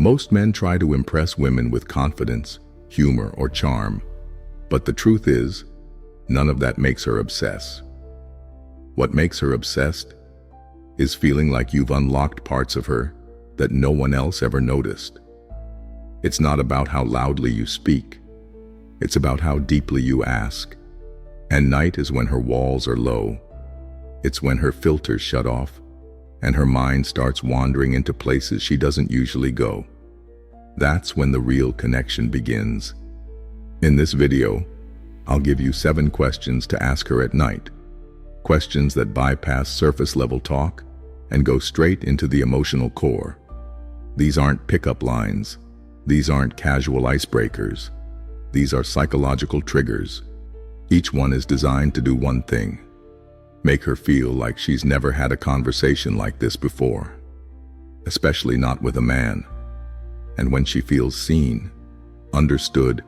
Most men try to impress women with confidence, humor, or charm, but the truth is, none of that makes her obsess. What makes her obsessed is feeling like you've unlocked parts of her that no one else ever noticed. It's not about how loudly you speak. It's about how deeply you ask. And night is when her walls are low. It's when her filters shut off and her mind starts wandering into places she doesn't usually go. That's when the real connection begins. In this video, I'll give you 7 questions to ask her at night. Questions that bypass surface-level talk and go straight into the emotional core. These aren't pickup lines. These aren't casual icebreakers. These are psychological triggers. Each one is designed to do one thing: make her feel like she's never had a conversation like this before, especially not with a man. And when she feels seen, understood,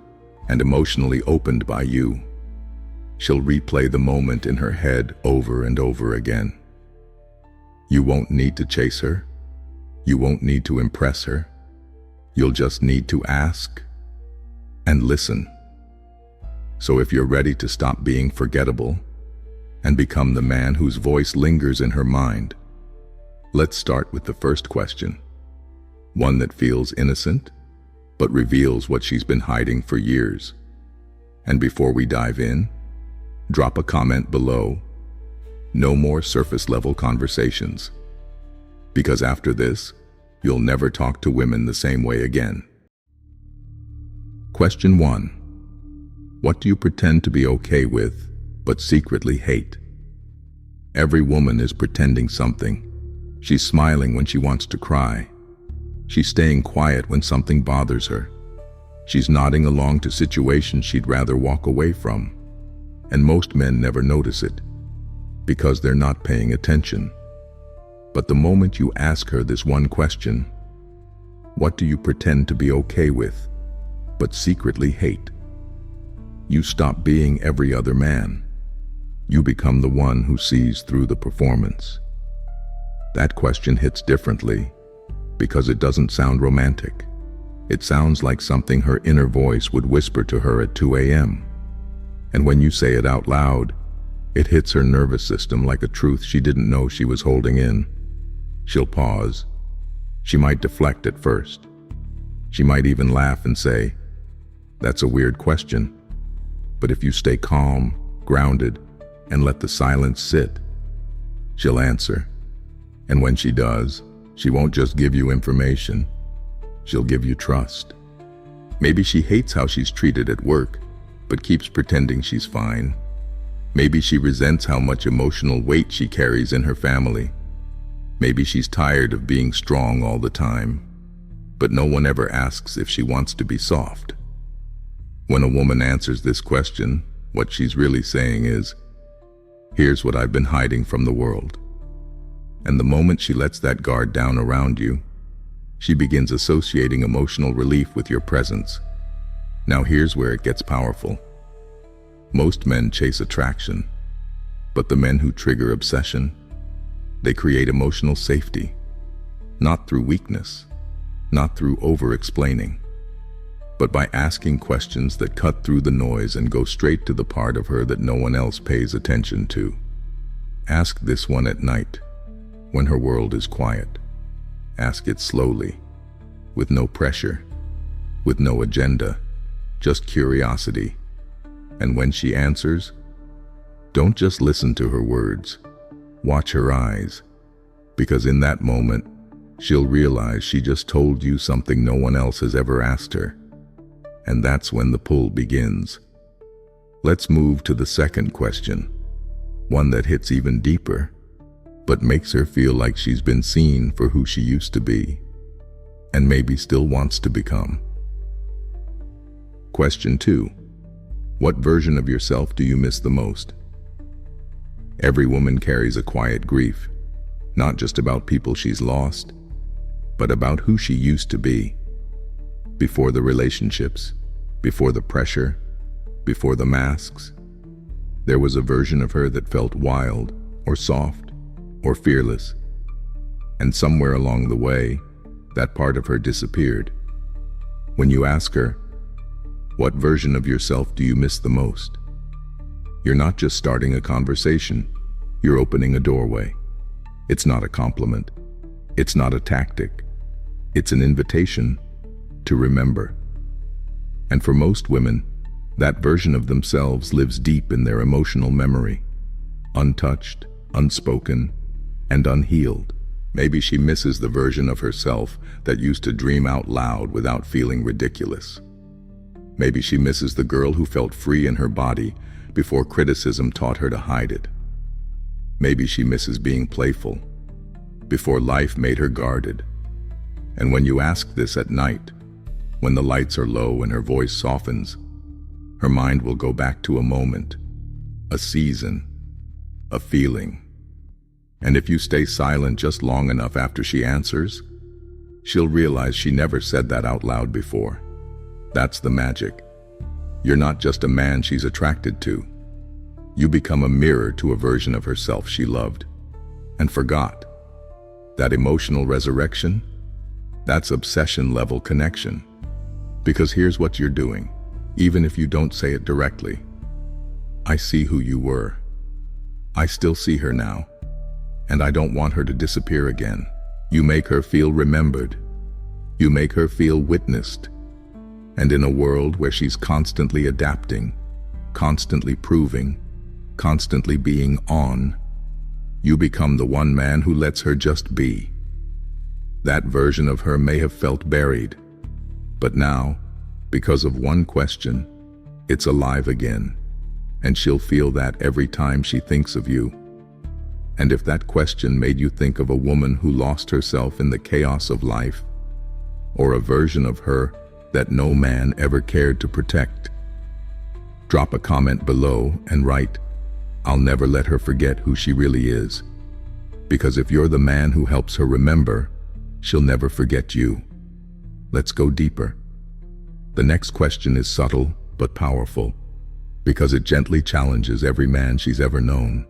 and emotionally opened by you, she'll replay the moment in her head over and over again. You won't need to chase her. You won't need to impress her. You'll just need to ask and listen. So if you're ready to stop being forgettable and become the man whose voice lingers in her mind, let's start with the first question. One that feels innocent, but reveals what she's been hiding for years. And before we dive in, drop a comment below. No more surface-level conversations. Because after this, you'll never talk to women the same way again. Question 1. What do you pretend to be okay with, but secretly hate? Every woman is pretending something. She's smiling when she wants to cry. She's staying quiet when something bothers her. She's nodding along to situations she'd rather walk away from. And most men never notice it, because they're not paying attention. But the moment you ask her this one question, what do you pretend to be okay with, but secretly hate? You stop being every other man. You become the one who sees through the performance. That question hits differently because it doesn't sound romantic. It sounds like something her inner voice would whisper to her at 2 a.m. And when you say it out loud, it hits her nervous system like a truth she didn't know she was holding in. She'll pause. She might deflect at first. She might even laugh and say, "That's a weird question." But if you stay calm, grounded, and let the silence sit, she'll answer. And when she does, she won't just give you information. She'll give you trust. Maybe she hates how she's treated at work, but keeps pretending she's fine. Maybe she resents how much emotional weight she carries in her family. Maybe she's tired of being strong all the time, but no one ever asks if she wants to be soft. When a woman answers this question, what she's really saying is, "Here's what I've been hiding from the world." And the moment she lets that guard down around you, she begins associating emotional relief with your presence. Now here's where it gets powerful. Most men chase attraction, but the men who trigger obsession, they create emotional safety, not through weakness, not through over-explaining, but by asking questions that cut through the noise and go straight to the part of her that no one else pays attention to. Ask this one at night, when her world is quiet. Ask it slowly, with no pressure, with no agenda, just curiosity. And when she answers, don't just listen to her words, watch her eyes, because in that moment, she'll realize she just told you something no one else has ever asked her. And that's when the pull begins. Let's move to the second question, one that hits even deeper, but makes her feel like she's been seen for who she used to be, and maybe still wants to become. Question 2. What version of yourself do you miss the most? Every woman carries a quiet grief, not just about people she's lost, but about who she used to be. Before the relationships, before the pressure, before the masks, there was a version of her that felt wild, or soft, or fearless. And somewhere along the way, that part of her disappeared. When you ask her, what version of yourself do you miss the most? You're not just starting a conversation, you're opening a doorway. It's not a compliment. It's not a tactic. It's an invitation to remember. And for most women, that version of themselves lives deep in their emotional memory, untouched, unspoken, and unhealed. Maybe she misses the version of herself that used to dream out loud without feeling ridiculous. Maybe she misses the girl who felt free in her body before criticism taught her to hide it. Maybe she misses being playful before life made her guarded. And when you ask this at night, when the lights are low and her voice softens, her mind will go back to a moment, a season, a feeling. And if you stay silent just long enough after she answers, she'll realize she never said that out loud before. That's the magic. You're not just a man she's attracted to. You become a mirror to a version of herself she loved and forgot. That emotional resurrection, that's obsession-level connection. Because here's what you're doing, even if you don't say it directly. I see who you were. I still see her now, and I don't want her to disappear again. You make her feel remembered. You make her feel witnessed. And in a world where she's constantly adapting, constantly proving, constantly being on, you become the one man who lets her just be. That version of her may have felt buried, but now, because of one question, it's alive again, and she'll feel that every time she thinks of you. And if that question made you think of a woman who lost herself in the chaos of life, or a version of her that no man ever cared to protect, drop a comment below and write, I'll never let her forget who she really is. Because if you're the man who helps her remember, she'll never forget you. Let's go deeper. The next question is subtle but powerful, because it gently challenges every man she's ever known,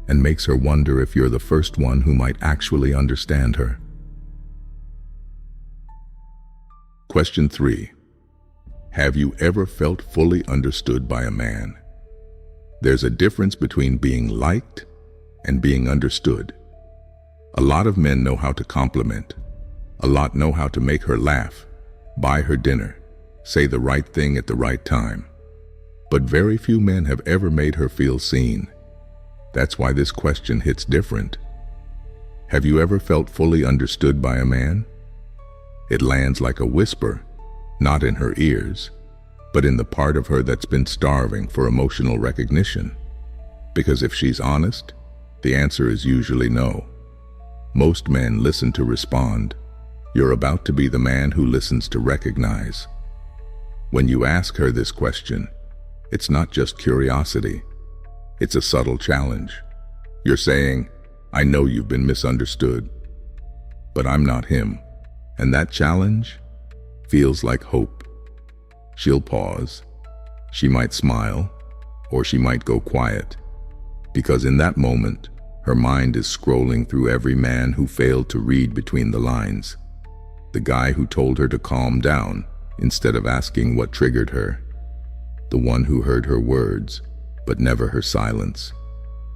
and makes her wonder if you're the first one who might actually understand her. Question 3. Have you ever felt fully understood by a man? There's a difference between being liked and being understood. A lot of men know how to compliment. A lot know how to make her laugh, buy her dinner, say the right thing at the right time. But very few men have ever made her feel seen. That's why this question hits different. Have you ever felt fully understood by a man? It lands like a whisper, not in her ears, but in the part of her that's been starving for emotional recognition. Because if she's honest, the answer is usually no. Most men listen to respond. You're about to be the man who listens to recognize. When you ask her this question, it's not just curiosity. It's a subtle challenge. You're saying, I know you've been misunderstood, but I'm not him. And that challenge feels like hope. She'll pause. She might smile, or she might go quiet, because in that moment, her mind is scrolling through every man who failed to read between the lines. The guy who told her to calm down instead of asking what triggered her. The one who heard her words, but never her silence.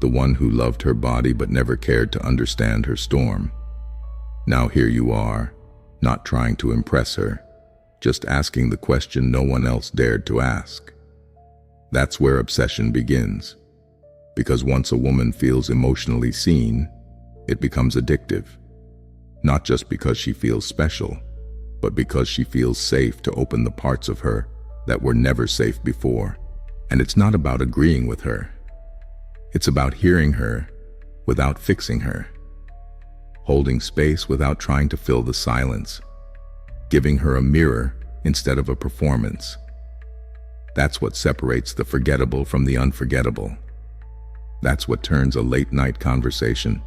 The one who loved her body but never cared to understand her storm. Now here you are, not trying to impress her, just asking the question no one else dared to ask. That's where obsession begins. Because once a woman feels emotionally seen, it becomes addictive. Not just because she feels special, but because she feels safe to open the parts of her that were never safe before. And it's not about agreeing with her. It's about hearing her without fixing her, holding space without trying to fill the silence, giving her a mirror instead of a performance. That's what separates the forgettable from the unforgettable. That's what turns a late-night conversation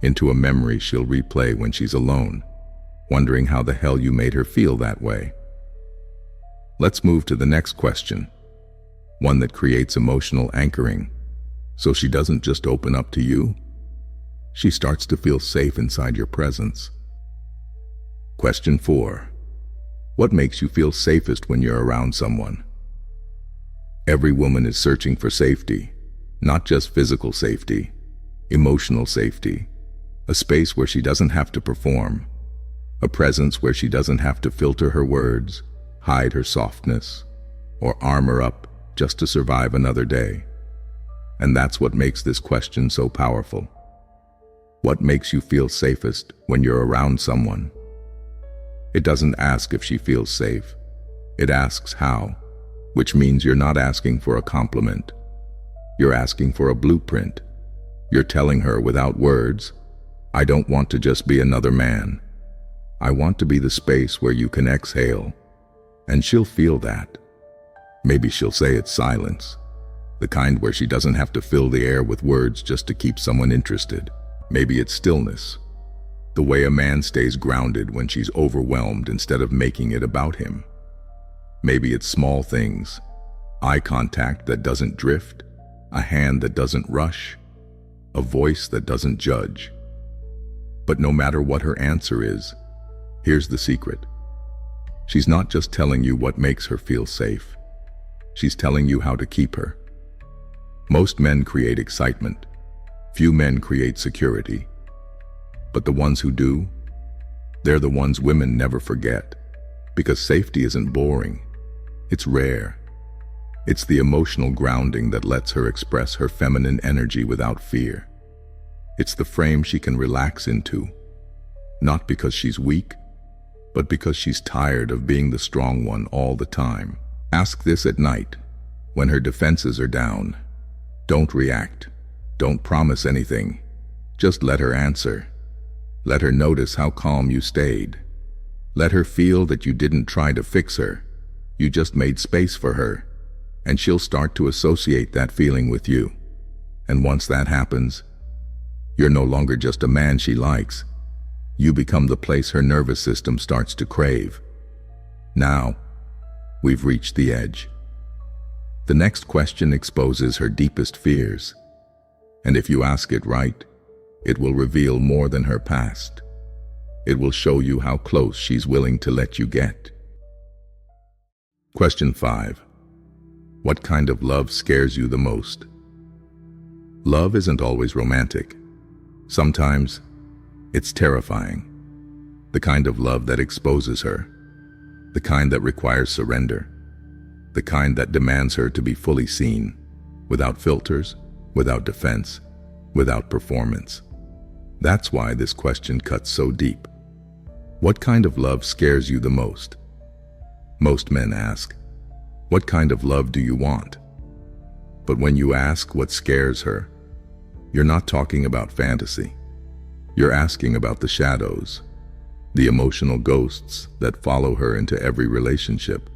into a memory she'll replay when she's alone, wondering how the hell you made her feel that way. Let's move to the next question, one that creates emotional anchoring, so she doesn't just open up to you, she starts to feel safe inside your presence. Question 4. What makes you feel safest when you're around someone? Every woman is searching for safety, not just physical safety, emotional safety, a space where she doesn't have to perform, a presence where she doesn't have to filter her words, hide her softness, or armor up just to survive another day. And that's what makes this question so powerful. What makes you feel safest when you're around someone? It doesn't ask if she feels safe. It asks how, which means you're not asking for a compliment. You're asking for a blueprint. You're telling her without words, I don't want to just be another man. I want to be the space where you can exhale. And she'll feel that. Maybe she'll say it's silence, the kind where she doesn't have to fill the air with words just to keep someone interested. Maybe it's stillness, the way a man stays grounded when she's overwhelmed instead of making it about him. Maybe it's small things, eye contact that doesn't drift, a hand that doesn't rush, a voice that doesn't judge. But no matter what her answer is, here's the secret. She's not just telling you what makes her feel safe. She's telling you how to keep her. Most men create excitement. Few men create security. But the ones who do, they're the ones women never forget. Because safety isn't boring. It's rare. It's the emotional grounding that lets her express her feminine energy without fear. It's the frame she can relax into, not because she's weak, but because she's tired of being the strong one all the time. Ask this at night, when her defenses are down. Don't react. Don't promise anything. Just let her answer. Let her notice how calm you stayed. Let her feel that you didn't try to fix her. You just made space for her. And she'll start to associate that feeling with you. And once that happens, you're no longer just a man she likes. You become the place her nervous system starts to crave. Now, we've reached the edge. The next question exposes her deepest fears. And if you ask it right, it will reveal more than her past. It will show you how close she's willing to let you get. Question 5. What kind of love scares you the most? Love isn't always romantic. Sometimes, it's terrifying. The kind of love that exposes her. The kind that requires surrender. The kind that demands her to be fully seen, without filters, without defense, without performance. That's why this question cuts so deep. What kind of love scares you the most? Most men ask, what kind of love do you want? But when you ask what scares her, you're not talking about fantasy. You're asking about the shadows, the emotional ghosts that follow her into every relationship.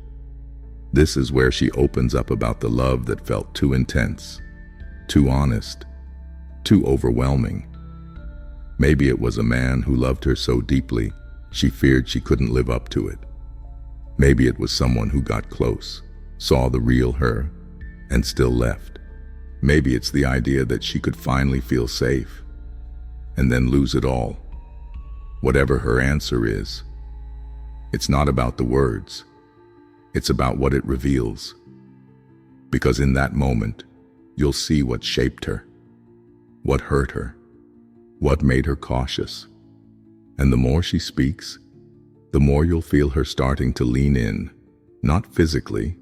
This is where she opens up about the love that felt too intense, too honest, too overwhelming. Maybe it was a man who loved her so deeply she feared she couldn't live up to it. Maybe it was someone who got close, saw the real her, and still left. Maybe it's the idea that she could finally feel safe, and then lose it all. Whatever her answer is, it's not about the words. It's about what it reveals. Because in that moment, you'll see what shaped her, what hurt her, what made her cautious. And the more she speaks, the more you'll feel her starting to lean in, not physically,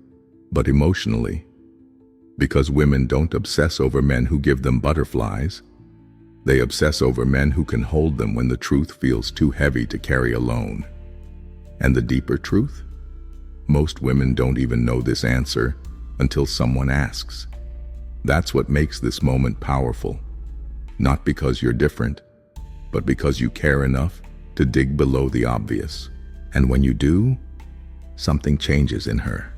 but emotionally. Because women don't obsess over men who give them butterflies. They obsess over men who can hold them when the truth feels too heavy to carry alone. And the deeper truth? Most women don't even know this answer until someone asks. That's what makes this moment powerful. Not because you're different, but because you care enough to dig below the obvious. And when you do, something changes in her.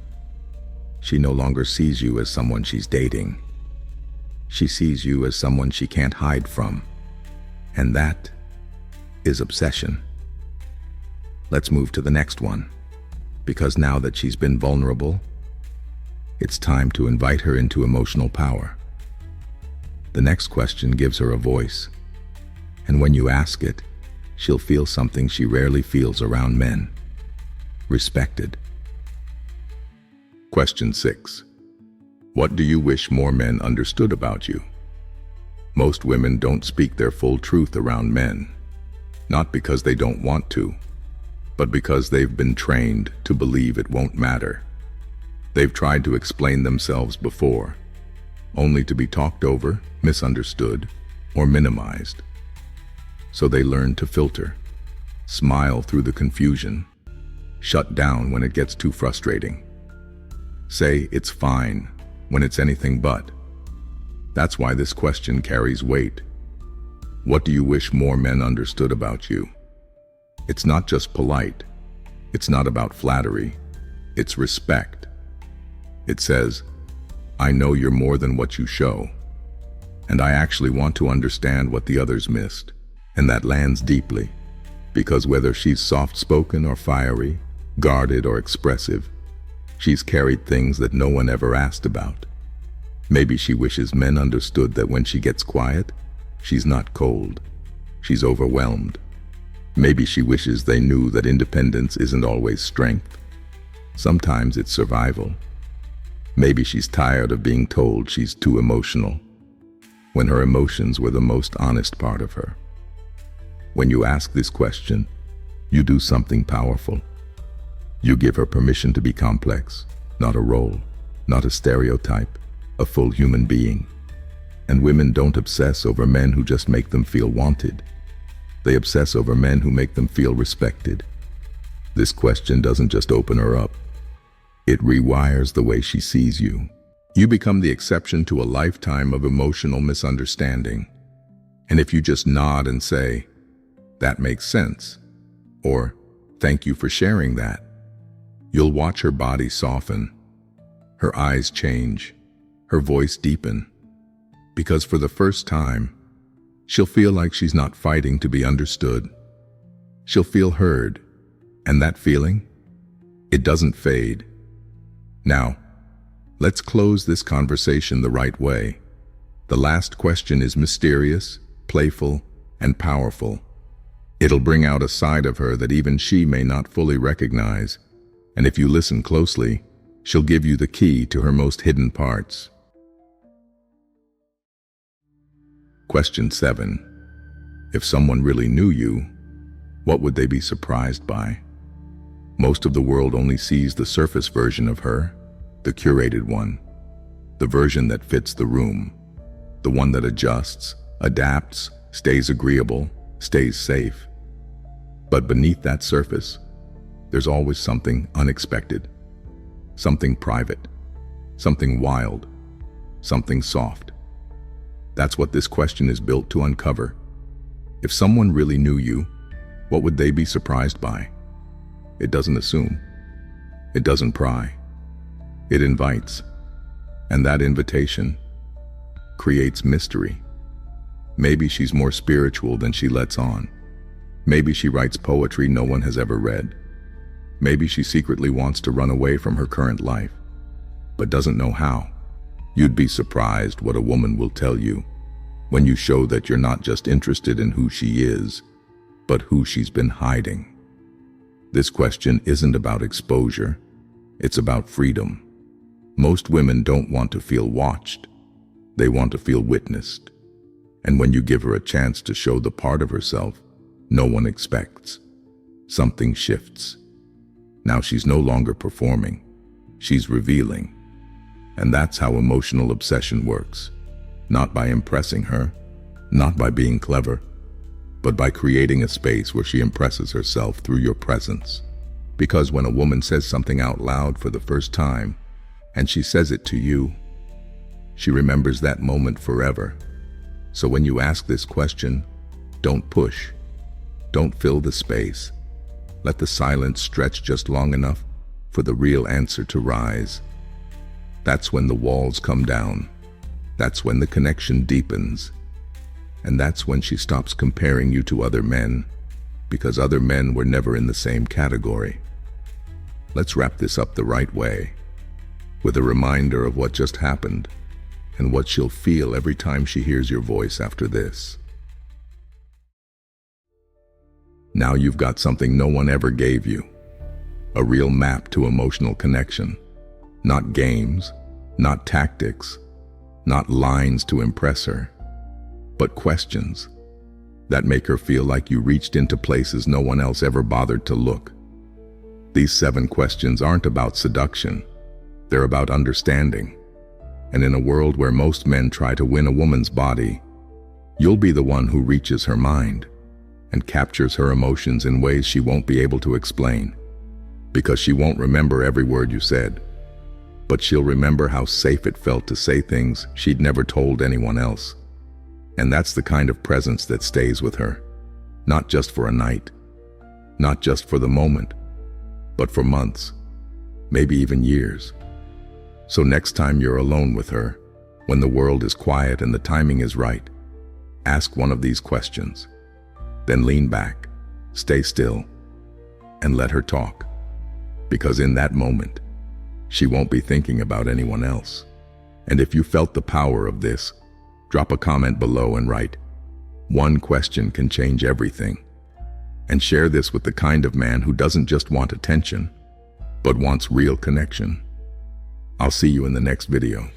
She no longer sees you as someone she's dating. She sees you as someone she can't hide from. And that is obsession. Let's move to the next one. Because now that she's been vulnerable, it's time to invite her into emotional power. The next question gives her a voice. And when you ask it, she'll feel something she rarely feels around men: respected. Question 6. What do you wish more men understood about you? Most women don't speak their full truth around men, not because they don't want to, but because they've been trained to believe it won't matter. They've tried to explain themselves before, only to be talked over, misunderstood, or minimized. So they learn to filter, smile through the confusion, shut down when it gets too frustrating, say it's fine when it's anything but. That's why this question carries weight. What do you wish more men understood about you? It's not just polite. It's not about flattery. It's respect. It says, I know you're more than what you show, and I actually want to understand what the others missed. And that lands deeply, because whether she's soft-spoken or fiery, guarded or expressive, she's carried things that no one ever asked about. Maybe she wishes men understood that when she gets quiet, she's not cold, she's overwhelmed. Maybe she wishes they knew that independence isn't always strength. Sometimes it's survival. Maybe she's tired of being told she's too emotional, when her emotions were the most honest part of her. When you ask this question, you do something powerful. You give her permission to be complex, not a role, not a stereotype, a full human being. And women don't obsess over men who just make them feel wanted. They obsess over men who make them feel respected. This question doesn't just open her up. It rewires the way she sees you. You become the exception to a lifetime of emotional misunderstanding. And if you just nod and say, that makes sense, or thank you for sharing that, you'll watch her body soften, her eyes change, her voice deepen, because for the first time, she'll feel like she's not fighting to be understood. She'll feel heard, and that feeling, it doesn't fade. Now, let's close this conversation the right way. The last question is mysterious, playful, and powerful. It'll bring out a side of her that even she may not fully recognize, and if you listen closely, she'll give you the key to her most hidden parts. Question 7. If someone really knew you, what would they be surprised by? Most of the world only sees the surface version of her, the curated one, the version that fits the room, the one that adjusts, adapts, stays agreeable, stays safe. But beneath that surface, there's always something unexpected, something private, something wild, something soft. That's what this question is built to uncover. If someone really knew you, what would they be surprised by? It doesn't assume. It doesn't pry. It invites. And that invitation creates mystery. Maybe she's more spiritual than she lets on. Maybe she writes poetry no one has ever read. Maybe she secretly wants to run away from her current life, but doesn't know how. You'd be surprised what a woman will tell you when you show that you're not just interested in who she is, but who she's been hiding. This question isn't about exposure, it's about freedom. Most women don't want to feel watched, they want to feel witnessed. And when you give her a chance to show the part of herself no one expects, something shifts. Now she's no longer performing, she's revealing. And that's how emotional obsession works. Not by impressing her, not by being clever, but by creating a space where she impresses herself through your presence. Because when a woman says something out loud for the first time, and she says it to you, she remembers that moment forever. So when you ask this question, don't push. Don't fill the space. Let the silence stretch just long enough for the real answer to rise. That's when the walls come down. That's when the connection deepens. And that's when she stops comparing you to other men, because other men were never in the same category. Let's wrap this up the right way, with a reminder of what just happened and what she'll feel every time she hears your voice after this. Now you've got something no one ever gave you. A real map to emotional connection. Not games, not tactics, not lines to impress her, but questions that make her feel like you reached into places no one else ever bothered to look. These 7 questions aren't about seduction. They're about understanding. And in a world where most men try to win a woman's body, you'll be the one who reaches her mind and captures her emotions in ways she won't be able to explain. Because she won't remember every word you said, but she'll remember how safe it felt to say things she'd never told anyone else. And that's the kind of presence that stays with her, not just for a night, not just for the moment, but for months, maybe even years. So next time you're alone with her, when the world is quiet and the timing is right, ask one of these questions. Then lean back, stay still, and let her talk. Because in that moment, she won't be thinking about anyone else. And if you felt the power of this, drop a comment below and write, "One question can change everything." And share this with the kind of man who doesn't just want attention, but wants real connection. I'll see you in the next video.